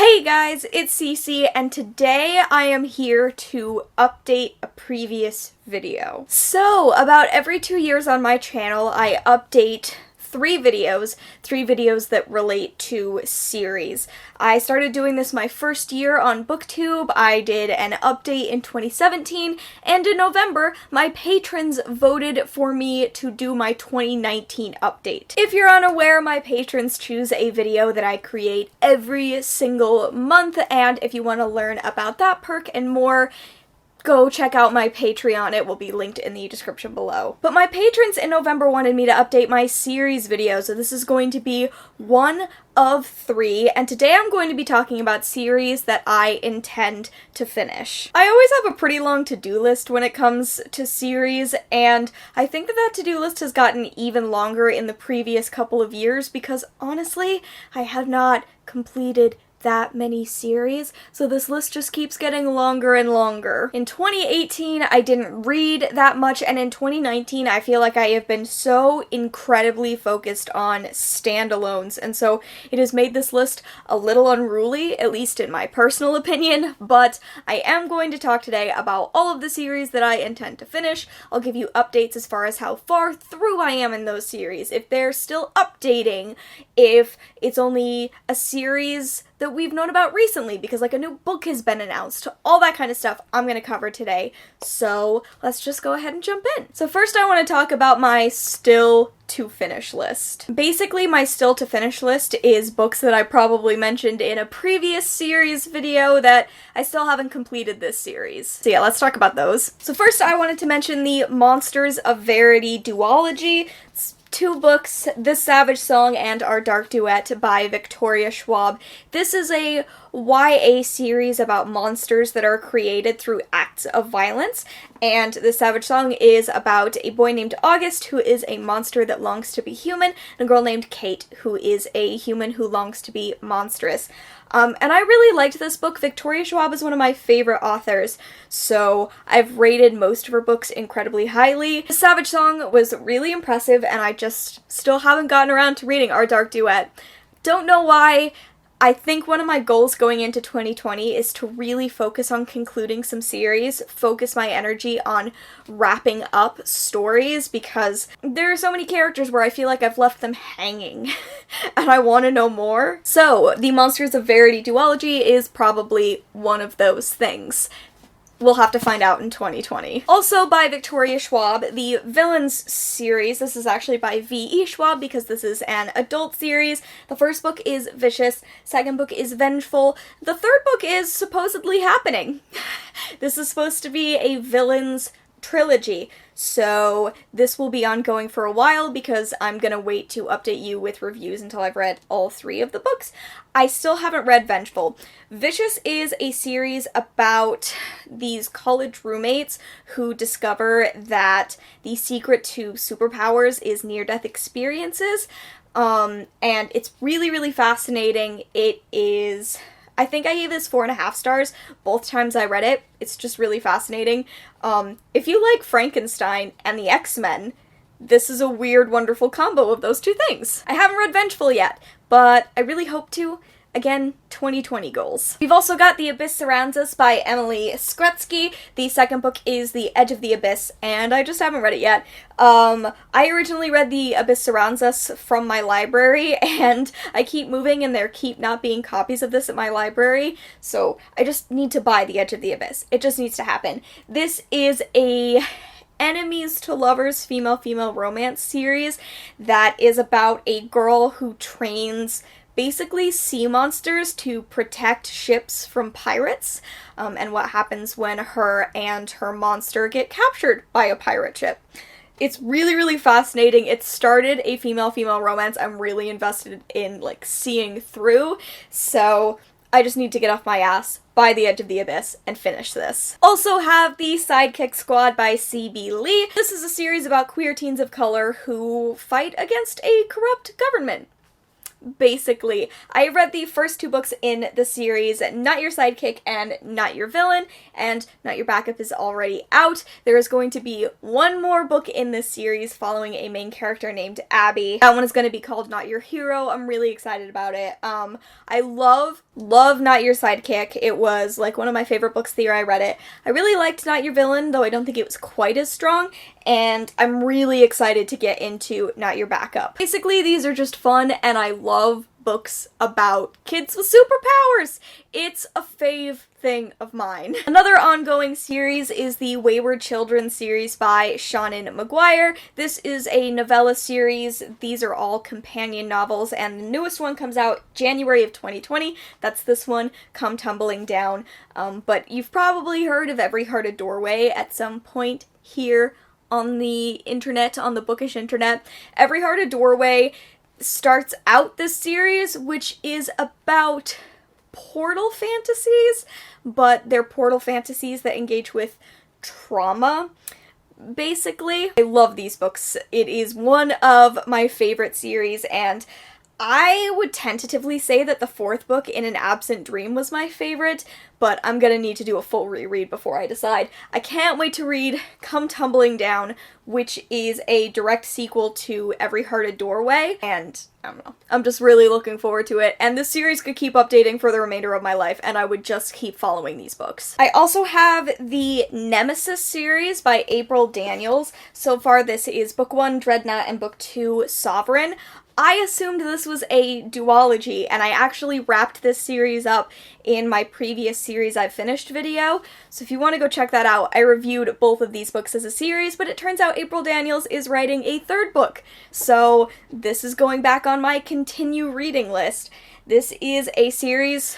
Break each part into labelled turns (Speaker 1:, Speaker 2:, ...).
Speaker 1: Hey guys, it's Cece, and today I am here to update a previous video. So, about every 2 years on my channel, I update three videos that relate to series. I started doing this my first year on BookTube. I did an update in 2017, and in November, my patrons voted for me to do my 2019 update. If you're unaware, my patrons choose a video that I create every single month, and if you want to learn about that perk and more, go check out my Patreon. It will be linked in the description below. But my patrons in November wanted me to update my series video, so this is going to be one of three, and today I'm going to be talking about series that I intend to finish. I always have a pretty long to-do list when it comes to series, and I think that to-do list has gotten even longer in the previous couple of years because, honestly, I have not completed that many series, so this list just keeps getting longer and longer. In 2018, I didn't read that much, and in 2019, I feel like I have been so incredibly focused on standalones, and so it has made this list a little unruly, at least in my personal opinion, but I am going to talk today about all of the series that I intend to finish. I'll give you updates as far as how far through I am in those series, if they're still updating, if it's only a series that we've known about recently because like a new book has been announced, all that kind of stuff I'm going to cover today. So let's just go ahead and jump in. So first I want to talk about my still to finish list. Basically my still to finish list is books that I probably mentioned in a previous series video that I still haven't completed this series. So yeah, let's talk about those. So first I wanted to mention the Monsters of Verity duology. It's two books, This Savage Song and Our Dark Duet by Victoria Schwab. This is a YA series about monsters that are created through acts of violence, and The Savage Song is about a boy named August who is a monster that longs to be human, and a girl named Kate who is a human who longs to be monstrous. And I really liked this book. Victoria Schwab is one of my favorite authors, so I've rated most of her books incredibly highly. The Savage Song was really impressive, and I just still haven't gotten around to reading Our Dark Duet. Don't know why. I think one of my goals going into 2020 is to really focus on concluding some series, focus my energy on wrapping up stories, because there are so many characters where I feel like I've left them hanging, and I want to know more. So, the Monsters of Verity duology is probably one of those things. We'll have to find out in 2020. Also by Victoria Schwab, the Villains series. This is actually by V.E. Schwab because this is an adult series. The first book is Vicious, second book is Vengeful, the third book is supposedly happening. This is supposed to be a Villains trilogy, so this will be ongoing for a while because I'm gonna wait to update you with reviews until I've read all three of the books. I still haven't read Vengeful. Vicious is a series about these college roommates who discover that the secret to superpowers is near-death experiences, and it's really, really fascinating. It is... I think I gave this 4.5 stars both times I read it. It's just really fascinating. If you like Frankenstein and the X-Men, this is a weird, wonderful combo of those two things. I haven't read Vengeful yet, but I really hope to. Again, 2020 goals. We've also got The Abyss Surrounds Us by Emily Skrutskie. The second book is The Edge of the Abyss, and I just haven't read it yet. I originally read The Abyss Surrounds Us from my library, and I keep moving and there keep not being copies of this at my library, so I just need to buy The Edge of the Abyss. It just needs to happen. This is a enemies to lovers female-female romance series that is about a girl who trains basically sea monsters to protect ships from pirates, and what happens when her and her monster get captured by a pirate ship. It's really, really fascinating. It started a female-female romance I'm really invested in, like, seeing through, so I just need to get off my ass, buy The Edge of the Abyss, and finish this. Also have the Sidekick Squad by C.B. Lee. This is a series about queer teens of color who fight against a corrupt government. Basically, I read the first two books in the series, Not Your Sidekick and Not Your Villain, and Not Your Backup is already out. There is going to be one more book in this series following a main character named Abby. That one is going to be called Not Your Hero. I'm really excited about it. I love love Not Your Sidekick. It was like one of my favorite books the year I read it. I really liked Not Your Villain, though I don't think it was quite as strong, and I'm really excited to get into Not Your Backup. Basically, these are just fun, and I love books about kids with superpowers. It's a fave thing of mine. Another ongoing series is the Wayward Children series by Seanan McGuire. This is a novella series. These are all companion novels, and the newest one comes out January of 2020. That's this one, Come Tumbling Down. But you've probably heard of Every Heart a Doorway at some point here on the internet, on the bookish internet. Every Heart a Doorway starts out this series, which is about portal fantasies, but they're portal fantasies that engage with trauma, basically. I love these books. It is one of my favorite series, and I would tentatively say that the fourth book, In an Absent Dream, was my favorite, but I'm gonna need to do a full reread before I decide. I can't wait to read Come Tumbling Down, which is a direct sequel to Every Heart a Doorway, and I don't know. I'm just really looking forward to it, and this series could keep updating for the remainder of my life, and I would just keep following these books. I also have the Nemesis series by April Daniels. So far, this is Book 1, Dreadnought, and Book 2, Sovereign. I assumed this was a duology, and I actually wrapped this series up in my previous series I've finished video, so if you want to go check that out, I reviewed both of these books as a series, but it turns out April Daniels is writing a third book, so this is going back on my continue reading list. This is a series,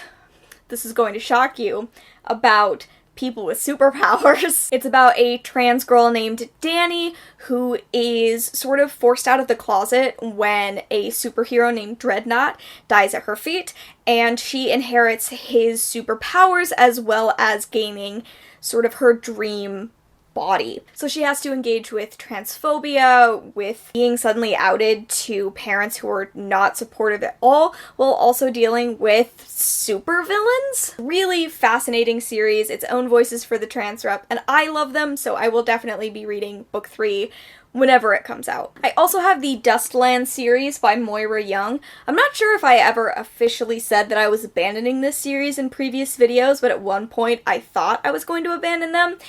Speaker 1: this is going to shock you, about people with superpowers. It's about a trans girl named Danny who is sort of forced out of the closet when a superhero named Dreadnought dies at her feet, and she inherits his superpowers as well as gaining sort of her dream body. So she has to engage with transphobia, with being suddenly outed to parents who are not supportive at all, while also dealing with supervillains. Really fascinating series, its own voices for the trans rep, and I love them, so I will definitely be reading book 3 whenever it comes out. I also have the Dustlands series by Moira Young. I'm not sure if I ever officially said that I was abandoning this series in previous videos, but at one point I thought I was going to abandon them.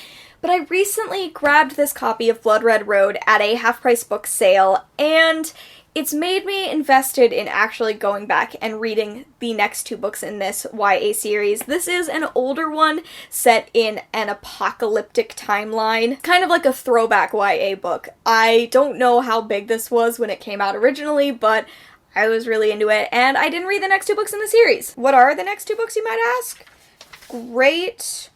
Speaker 1: But I recently grabbed this copy of Blood Red Road at a half-price book sale, and it's made me invested in actually going back and reading the next 2 books in this YA series. This is an older one set in an apocalyptic timeline, kind of like a throwback YA book. I don't know how big this was when it came out originally, but I was really into it, and I didn't read the next 2 books in the series. What are the next 2 books, you might ask? Great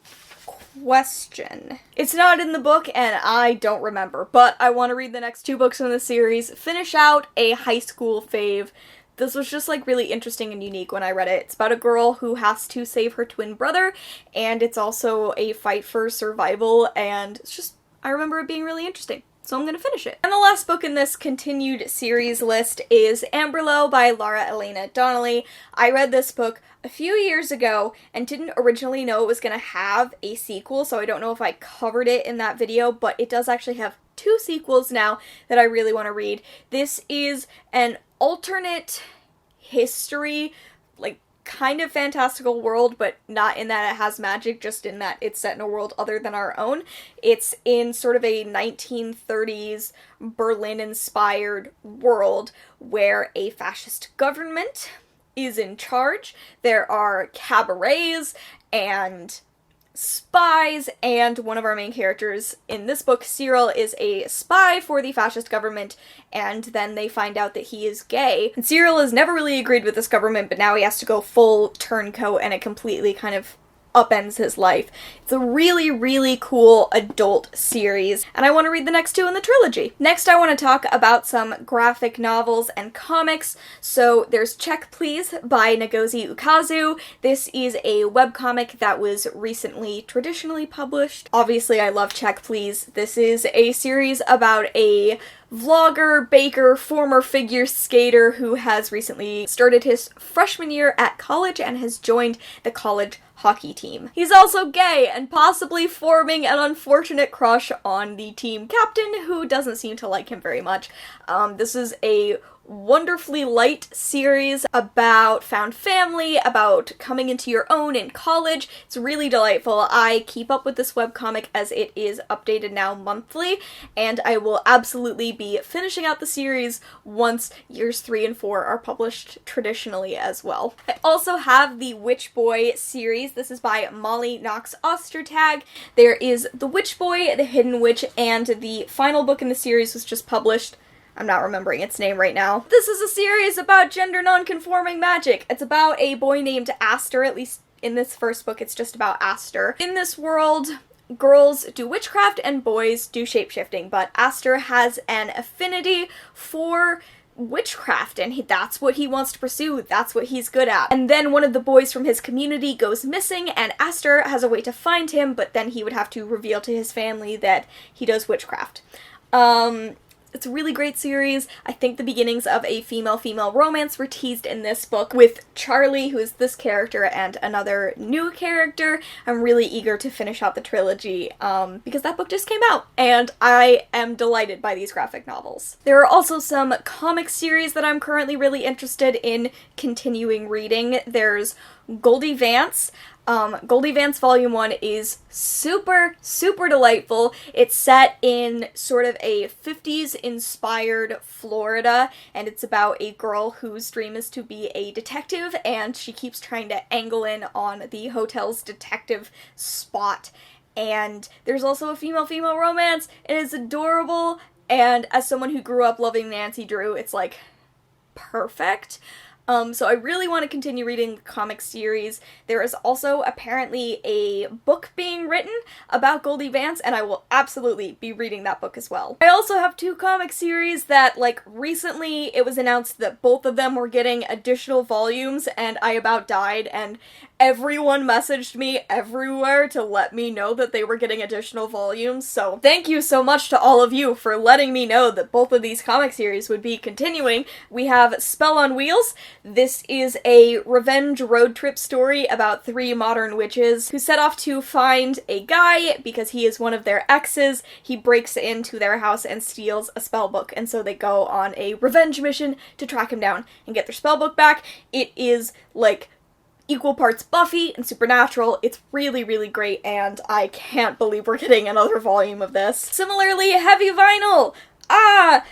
Speaker 1: question. It's not in the book, and I don't remember, but I want to read the next 2 books in the series, finish out a high school fave. This was just like really interesting and unique when I read it. It's about a girl who has to save her twin brother, and it's also a fight for survival, and it's just, I remember it being really interesting. So I'm gonna finish it. And the last book in this continued series list is Amberlough by Elena Donnelly. I read this book a few years ago and didn't originally know it was gonna have a sequel, so I don't know if I covered it in that video, but it does actually have 2 sequels now that I really want to read. This is an alternate history, like kind of fantastical world, but not in that it has magic, just in that it's set in a world other than our own. It's in sort of a 1930s Berlin-inspired world where a fascist government is in charge. There are cabarets and spies, and one of our main characters in this book, Cyril, is a spy for the fascist government, and then they find out that he is gay. And Cyril has never really agreed with this government, but now he has to go full turncoat, and it completely kind of upends his life. It's a really, really cool adult series, and I want to read the next 2 in the trilogy. Next, I want to talk about some graphic novels and comics. So there's Check Please by Ngozi Ukazu. This is a webcomic that was recently traditionally published. Obviously, I love Check Please. This is a series about a vlogger, baker, former figure skater who has recently started his freshman year at college and has joined the college hockey team. He's also gay and possibly forming an unfortunate crush on the team captain, who doesn't seem to like him very much. This is a wonderfully light series about found family, about coming into your own in college. It's really delightful. I keep up with this webcomic as it is updated now monthly, and I will absolutely be finishing out the series once years 3 and 4 are published traditionally as well. I also have the Witch Boy series. This is by Molly Knox Ostertag. There is The Witch Boy, The Hidden Witch, and the final book in the series was just published. I'm not remembering its name right now. This is a series about gender non-conforming magic. It's about a boy named Aster, at least in this first book it's just about Aster. In this world, girls do witchcraft and boys do shapeshifting, but Aster has an affinity for witchcraft, and that's what he wants to pursue, that's what he's good at. And then one of the boys from his community goes missing, and Aster has a way to find him, but then he would have to reveal to his family that he does witchcraft. It's a really great series. I think the beginnings of a female-female romance were teased in this book with Charlie, who is this character, and another new character. I'm really eager to finish out the trilogy, because that book just came out, and I am delighted by these graphic novels. There are also some comic series that I'm currently really interested in continuing reading. There's Goldie Vance. Goldie Vance Volume 1 is super, super delightful. It's set in sort of a 50s-inspired Florida, and it's about a girl whose dream is to be a detective, and she keeps trying to angle in on the hotel's detective spot. And there's also a female-female romance. It is adorable, and as someone who grew up loving Nancy Drew, it's, like, perfect. So I really want to continue reading the comic series. There is also apparently a book being written about Goldie Vance, and I will absolutely be reading that book as well. I also have 2 comic series that, like, recently it was announced that both of them were getting additional volumes, and I about died, and everyone messaged me everywhere to let me know that they were getting additional volumes, so thank you so much to all of you for letting me know that both of these comic series would be continuing. We have Spell on Wheels. This is a revenge road trip story about 3 modern witches who set off to find a guy because he is one of their exes. He breaks into their house and steals a spell book, and so they go on a revenge mission to track him down and get their spell book back. It is, like, equal parts Buffy and Supernatural. It's really, really great, and I can't believe we're getting another volume of this. Similarly, Heavy Vinyl!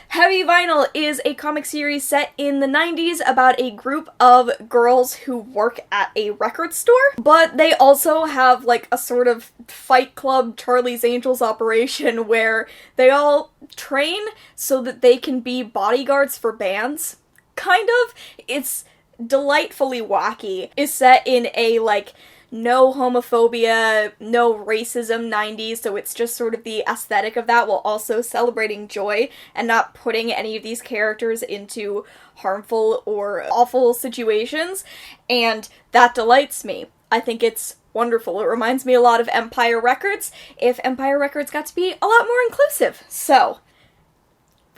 Speaker 1: Heavy Vinyl is a comic series set in the 90s about a group of girls who work at a record store, but they also have, like, a sort of Fight Club Charlie's Angels operation where they all train so that they can be bodyguards for bands. Kind of. It's delightfully wacky. Is set in a, like, no homophobia, no racism 90s, so it's just sort of the aesthetic of that while also celebrating joy and not putting any of these characters into harmful or awful situations, and that delights me. I think it's wonderful. It reminds me a lot of Empire Records, if Empire Records got to be a lot more inclusive. So,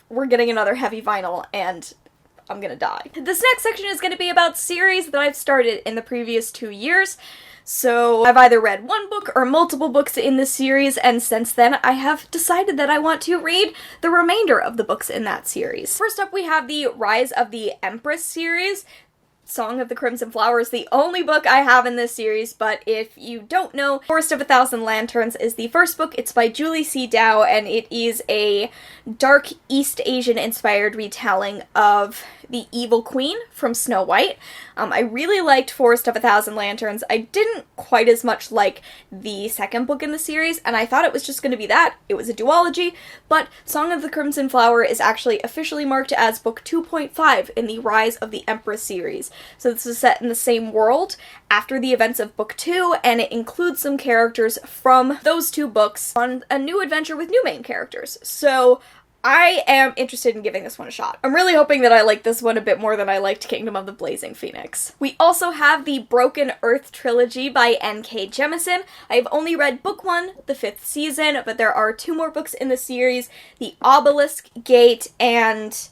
Speaker 1: we're getting another Heavy Vinyl, and I'm gonna die. This next section is gonna be about series that I've started in the previous 2 years. So I've either read 1 book or multiple books in this series, and since then I have decided that I want to read the remainder of the books in that series. First up, we have the Rise of the Empress series. Song of the Crimson Flower is the only book I have in this series, but if you don't know, Forest of a Thousand Lanterns is the first book. It's by Julie C. Dow, and it is a dark East Asian-inspired retelling of the Evil Queen from Snow White. I really liked Forest of a Thousand Lanterns. I didn't quite as much like the second book in the series, and I thought it was just going to be that. It was a duology, but Song of the Crimson Flower is actually officially marked as book 2.5 in the Rise of the Empress series. So this is set in the same world after the events of book 2, and it includes some characters from those 2 books on a new adventure with new main characters. So I am interested in giving this one a shot. I'm really hoping that I like this one a bit more than I liked Kingdom of the Blazing Phoenix. We also have the Broken Earth Trilogy by N.K. Jemisin. I've only read book 1, the 5th season, but there are 2 more books in the series, The Obelisk Gate and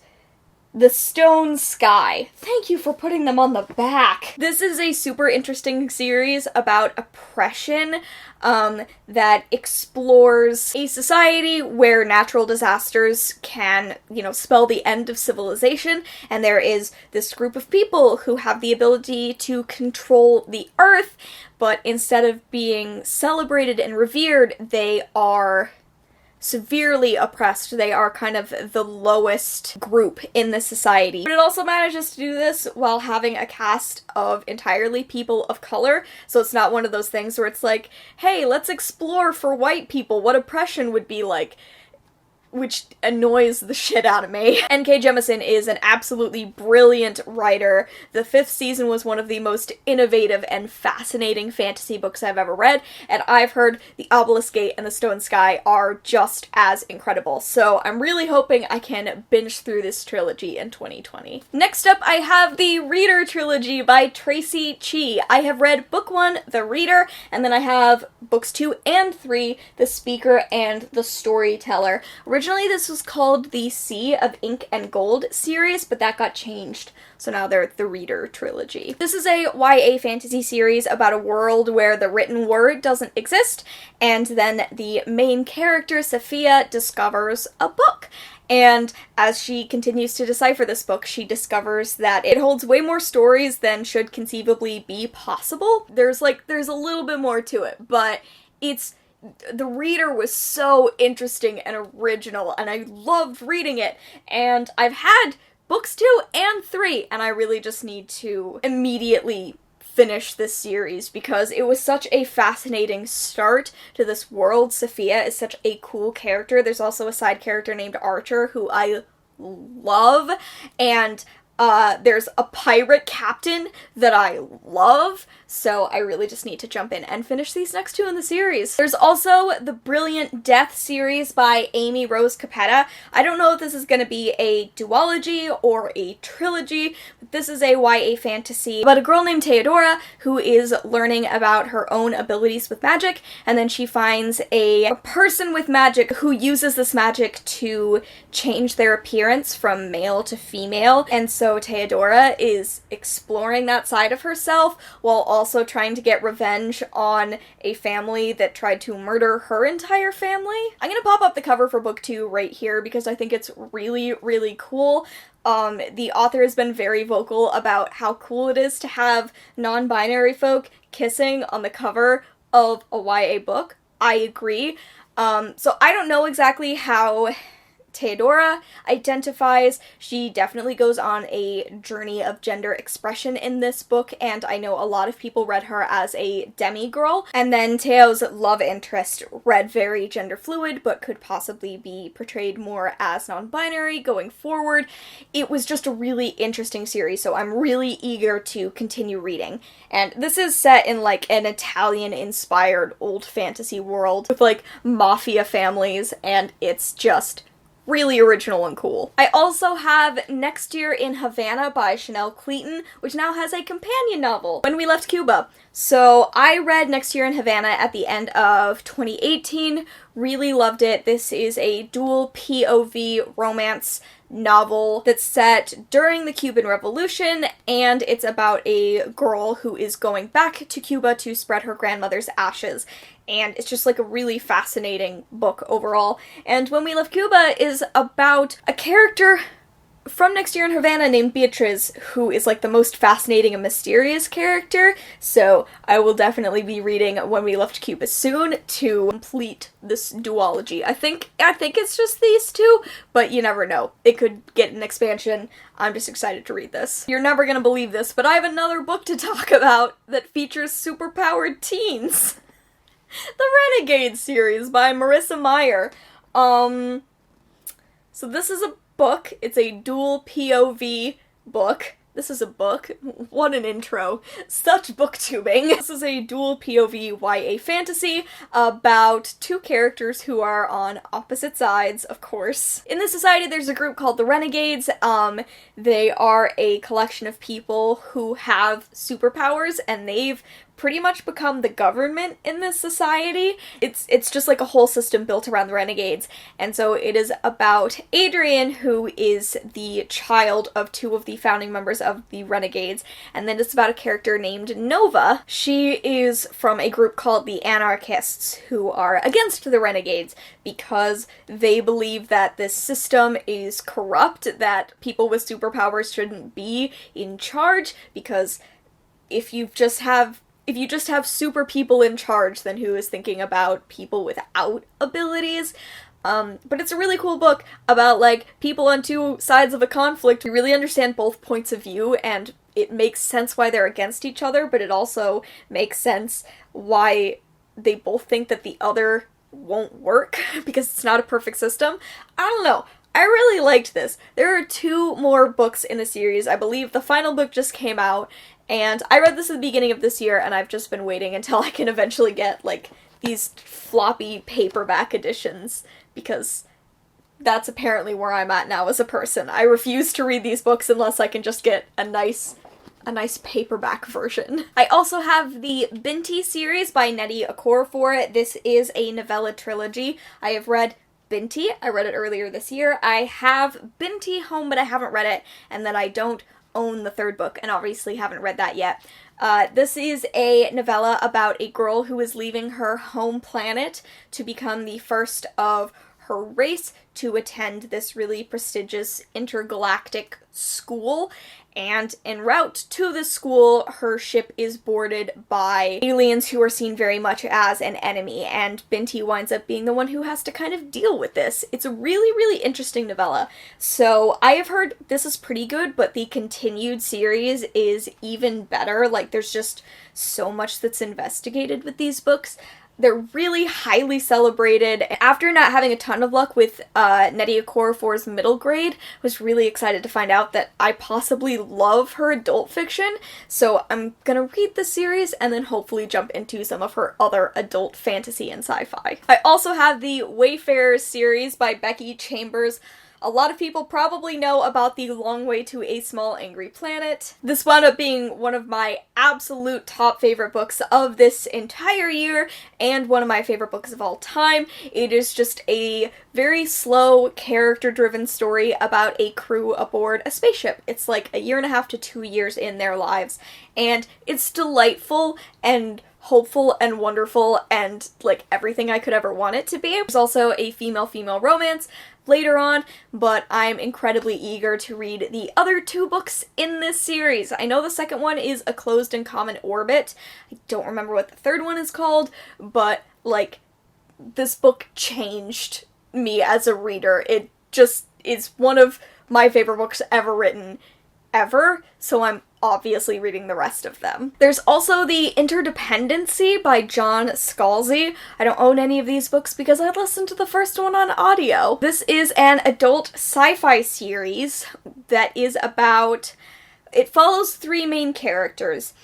Speaker 1: The Stone Sky. Thank you for putting them on the back. This is a super interesting series about oppression that explores a society where natural disasters can, spell the end of civilization, and there is this group of people who have the ability to control the earth, but instead of being celebrated and revered, they are severely oppressed. They are kind of the lowest group in the society. But it also manages to do this while having a cast of entirely people of color, so it's not one of those things where it's like, hey, let's explore for white people what oppression would be like, which annoys the shit out of me. N.K. Jemisin is an absolutely brilliant writer. The 5th season was one of the most innovative and fascinating fantasy books I've ever read, and I've heard The Obelisk Gate and The Stone Sky are just as incredible, so I'm really hoping I can binge through this trilogy in 2020. Next up, I have the Reader Trilogy by Tracy Chee. I have read book 1, The Reader, and then I have books 2 and 3, The Speaker and The Storyteller. Originally, this was called the Sea of Ink and Gold series, but that got changed, so now they're the Reader Trilogy. This is a YA fantasy series about a world where the written word doesn't exist, and then the main character, Sophia, discovers a book. And as she continues to decipher this book, she discovers that it holds way more stories than should conceivably be possible. There's a little bit more to it, but The Reader was so interesting and original, and I loved reading it, and I've had books 2 and 3, and I really just need to immediately finish this series because it was such a fascinating start to this world. Sophia is such a cool character. There's also a side character named Archer who I love, and there's a pirate captain that I love, so I really just need to jump in and finish these next 2 in the series. There's also the Brilliant Death series by Amy Rose Capetta. I don't know if this is going to be a duology or a trilogy, but this is a YA fantasy about a girl named Theodora who is learning about her own abilities with magic, and then she finds a person with magic who uses this magic to change their appearance from male to female, and so Theodora is exploring that side of herself while also trying to get revenge on a family that tried to murder her entire family. I'm gonna pop up the cover for book 2 right here because I think it's really, really cool. The author has been very vocal about how cool it is to have non-binary folk kissing on the cover of a YA book. I agree. So I don't know exactly how Theodora identifies. She definitely goes on a journey of gender expression in this book, and I know a lot of people read her as a demi-girl. And then Theo's love interest read very gender fluid, but could possibly be portrayed more as non-binary going forward. It was just a really interesting series, so I'm really eager to continue reading. And this is set in an Italian-inspired old fantasy world with mafia families, and it's just really original and cool. I also have Next Year in Havana by Chanel Cleeton, which now has a companion novel, When We Left Cuba. So I read Next Year in Havana at the end of 2018, really loved it. This is a dual POV romance novel that's set during the Cuban Revolution, and it's about a girl who is going back to Cuba to spread her grandmother's ashes. And it's just a really fascinating book overall. And When We Left Cuba is about a character from Next Year in Havana named Beatriz, who is the most fascinating and mysterious character. So I will definitely be reading When We Left Cuba soon to complete this duology. I think it's just these 2, but you never know. It could get an expansion. I'm just excited to read this. You're never gonna believe this, but I have another book to talk about that features superpowered teens. The Renegade series by Marissa Meyer. So this is a book. It's a dual POV book. This is a book. What an intro. Such booktubing. This is a dual POV YA fantasy about 2 characters who are on opposite sides, of course. In this society, there's a group called the Renegades. They are a collection of people who have superpowers, and they've pretty much become the government in this society. It's just like a whole system built around the renegades. And so it is about Adrian, who is the child of two of the founding members of the renegades. And then it's about a character named Nova. She is from a group called the Anarchists, who are against the renegades because they believe that this system is corrupt, that people with superpowers shouldn't be in charge, because if you just have super people in charge, then who is thinking about people without abilities? But it's a really cool book about, like, people on two sides of a conflict. We really understand both points of view, and it makes sense why they're against each other, but it also makes sense why they both think that the other won't work, because it's not a perfect system. I don't know. I really liked this. There are 2 more books in the series. I believe the final book just came out, and I read this at the beginning of this year, and I've just been waiting until I can eventually get, like, these floppy paperback editions, because that's apparently where I'm at now as a person. I refuse to read these books unless I can just get a nice paperback version. I also have the Binti series by Nnedi Okorafor. This is a novella trilogy. I have read Binti. I read it earlier this year. I have Binti home, but I haven't read it, and then I don't own the 3rd book, and obviously haven't read that yet. This is a novella about a girl who is leaving her home planet to become the first of her race to attend this really prestigious intergalactic school, and en route to the school, her ship is boarded by aliens who are seen very much as an enemy, and Binti winds up being the one who has to kind of deal with this. It's a really, really interesting novella. So I have heard this is pretty good, but the continued series is even better. Like, there's just so much that's investigated with these books. They're really highly celebrated. After not having a ton of luck with Nnedi Okorafor's middle grade, I was really excited to find out that I possibly love her adult fiction, so I'm gonna read the series and then hopefully jump into some of her other adult fantasy and sci-fi. I also have the Wayfarers series by Becky Chambers. A lot of people probably know about The Long Way to a Small Angry Planet. This wound up being one of my absolute top favorite books of this entire year, and one of my favorite books of all time. It is just a very slow, character-driven story about a crew aboard a spaceship. It's like 1.5 to 2 years in their lives, and it's delightful and hopeful and wonderful and, like, everything I could ever want it to be. There's also a female-female romance later on, but I'm incredibly eager to read the other 2 books in this series. I know the second one is A Closed and Common Orbit. I don't remember what the 3rd one is called, but, like, this book changed me as a reader. It just is one of my favorite books ever written, ever, so I'm obviously reading the rest of them. There's also the Interdependency by John Scalzi. I don't own any of these books because I listened to the first one on audio. This is an adult sci-fi series that is about... It follows 3 main characters.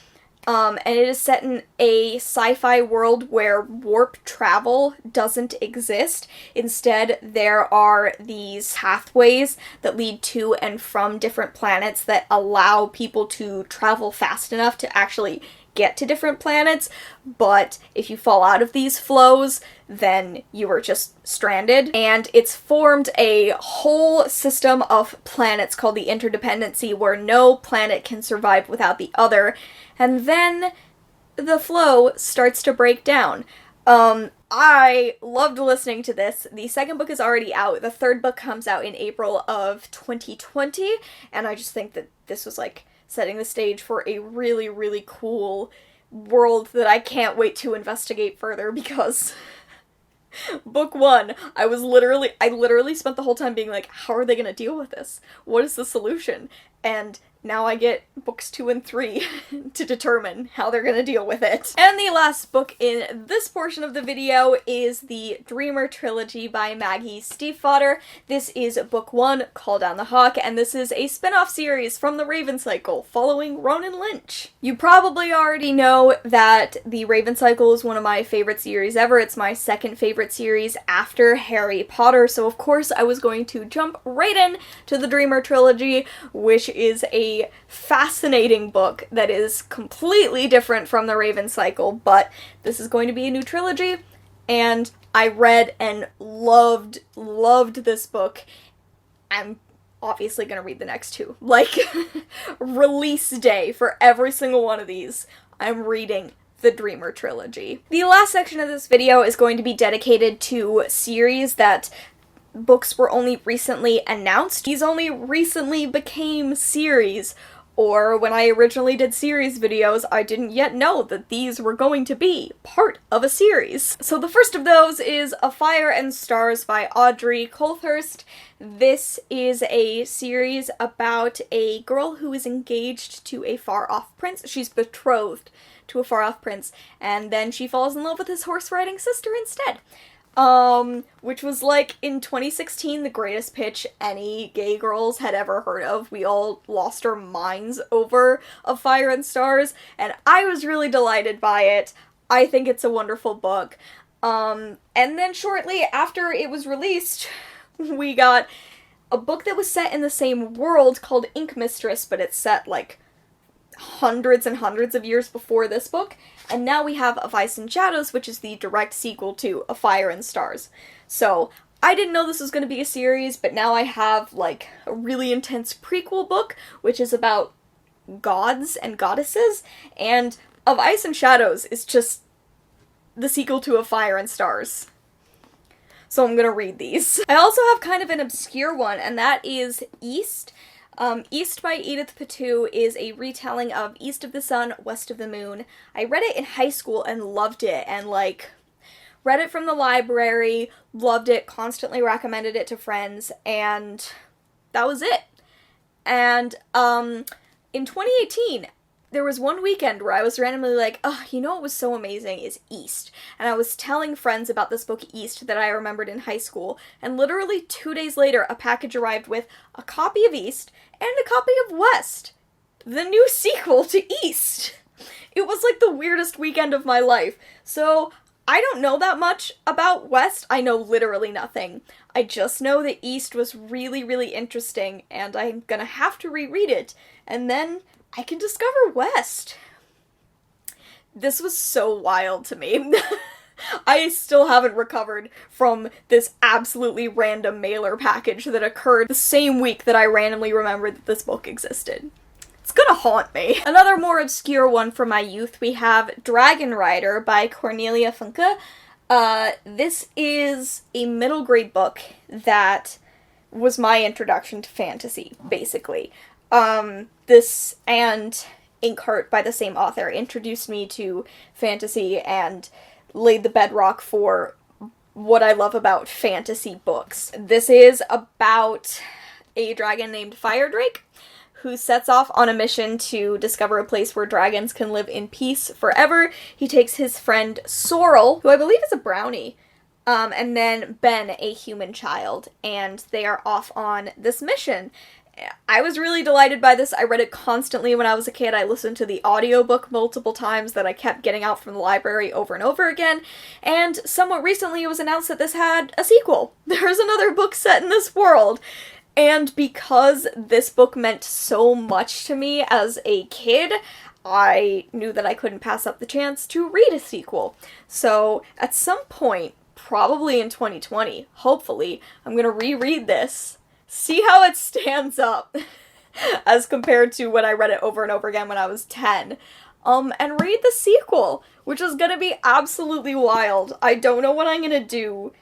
Speaker 1: And it is set in a sci-fi world where warp travel doesn't exist. Instead, there are these pathways that lead to and from different planets that allow people to travel fast enough to actually get to different planets, but if you fall out of these flows, then you are just stranded. And it's formed a whole system of planets called the Interdependency, where no planet can survive without the other, and then the flow starts to break down. I loved listening to this. The 2nd book is already out. The 3rd book comes out in April of 2020, and I just think that this was, like, setting the stage for a really, really cool world that I can't wait to investigate further, because book 1, I literally spent the whole time being like, how are they gonna deal with this? What is the solution? And now I get books 2 and 3 to determine how they're gonna deal with it. And the last book in this portion of the video is the Dreamer Trilogy by Maggie Stiefvater. This is book 1, Call Down the Hawk, and this is a spin-off series from the Raven Cycle, following Ronan Lynch. You probably already know that the Raven Cycle is one of my favorite series ever. It's my 2nd favorite series after Harry Potter, so of course I was going to jump right in to the Dreamer Trilogy, which is a a fascinating book that is completely different from the Raven Cycle, but this is going to be a new trilogy, and I read and loved this book. I'm obviously gonna read the next two. Like, release day for every single one of these, I'm reading the Dreamer Trilogy. The last section of this video is going to be dedicated to series that books were only recently announced. These only recently became series, or when I originally did series videos, I didn't yet know that these were going to be part of a series. So the first of those is A Fire and Stars by Audrey Colthurst. This is a series about a girl who is engaged to a far-off prince. She's betrothed to a far-off prince, and then she falls in love with his horse-riding sister instead. Which was, like, in 2016, the greatest pitch any gay girls had ever heard of. We all lost our minds over A Fire and Stars, and I was really delighted by it. I think it's a wonderful book. And then shortly after it was released, we got a book that was set in the same world called Ink Mistress, but it's set, like, hundreds and hundreds of years before this book, and now we have Of Ice and Shadows, which is the direct sequel to A Fire and Stars. So, I didn't know this was going to be a series, but now I have, like, a really intense prequel book, which is about gods and goddesses, and Of Ice and Shadows is just the sequel to A Fire and Stars. So I'm gonna read these. I also have kind of an obscure one, and that is East. East by Edith Patu is a retelling of East of the Sun, West of the Moon. I read it in high school and loved it, and, like, read it from the library, loved it, constantly recommended it to friends, and that was it. And, in 2018, there was one weekend where I was randomly like, oh, you know what was so amazing is East. And I was telling friends about this book East that I remembered in high school, and literally 2 days later, a package arrived with a copy of East and a copy of West, the new sequel to East. It was like the weirdest weekend of my life. So, I don't know that much about West. I know literally nothing. I just know that East was really, really interesting, and I'm gonna have to reread it, and then I can discover West. This was so wild to me. I still haven't recovered from this absolutely random mailer package that occurred the same week that I randomly remembered that this book existed. It's gonna haunt me. Another more obscure one from my youth, we have Dragon Rider by Cornelia Funke. This is a middle grade book that was my introduction to fantasy, basically. This and Inkheart by the same author introduced me to fantasy and laid the bedrock for what I love about fantasy books. This is about a dragon named Firedrake who sets off on a mission to discover a place where dragons can live in peace forever. He takes his friend Sorrel, who I believe is a brownie, and then Ben, a human child, and they are off on this mission. I was really delighted by this. I read it constantly when I was a kid. I listened to the audiobook multiple times that I kept getting out from the library over and over again. And somewhat recently it was announced that this had a sequel. There's another book set in this world. And because this book meant so much to me as a kid, I knew that I couldn't pass up the chance to read a sequel. So at some point, probably in 2020, hopefully, I'm gonna reread this. See how it stands up as compared to when I read it over and over again when I was 10. And read the sequel, which is gonna be absolutely wild. I don't know what I'm gonna do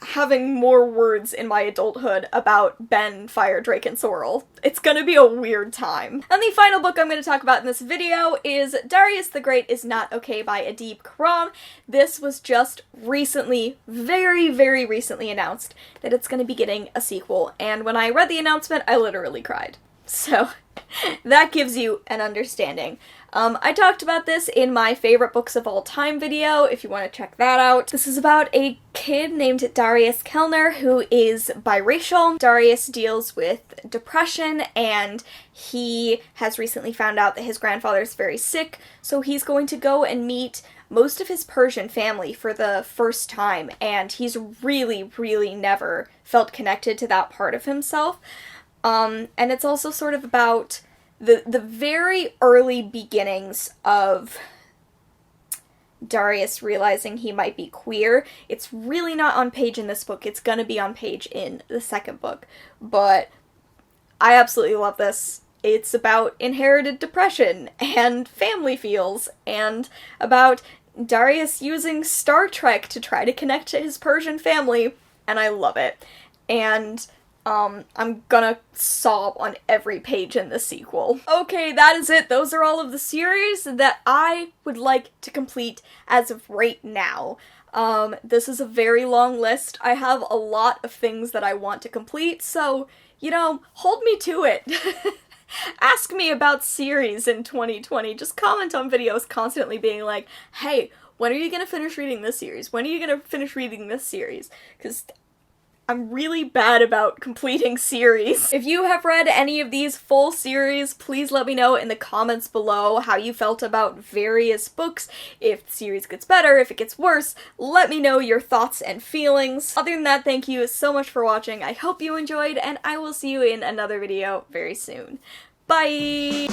Speaker 1: having more words in my adulthood about Ben, Firedrake, and Sorrel. It's gonna be a weird time. And the final book I'm gonna talk about in this video is Darius the Great is Not Okay by Adib Khorram. This was just recently, very, very recently announced that it's gonna be getting a sequel, and when I read the announcement, I literally cried. So, that gives you an understanding. I talked about this in my favorite books of all time video, if you want to check that out. This is about a kid named Darius Kellner who is biracial. Darius deals with depression, and he has recently found out that his grandfather is very sick, so he's going to go and meet most of his Persian family for the first time, and he's really, really never felt connected to that part of himself. And it's also sort of about the very early beginnings of Darius realizing he might be queer. It's really not on page in this book. It's gonna be on page in the second book. But I absolutely love this. It's about inherited depression and family feels and about Darius using Star Trek to try to connect to his Persian family, and I love it. And I'm gonna sob on every page in the sequel. Okay, that is it. Those are all of the series that I would like to complete as of right now. This is a very long list. I have a lot of things that I want to complete, so, you know, hold me to it. Ask me about series in 2020. Just comment on videos constantly being like, hey, when are you gonna finish reading this series? When are you gonna finish reading this series? Because I'm really bad about completing series. If you have read any of these full series, please let me know in the comments below how you felt about various books. If the series gets better, if it gets worse, let me know your thoughts and feelings. Other than that, thank you so much for watching. I hope you enjoyed, and I will see you in another video very soon. Bye!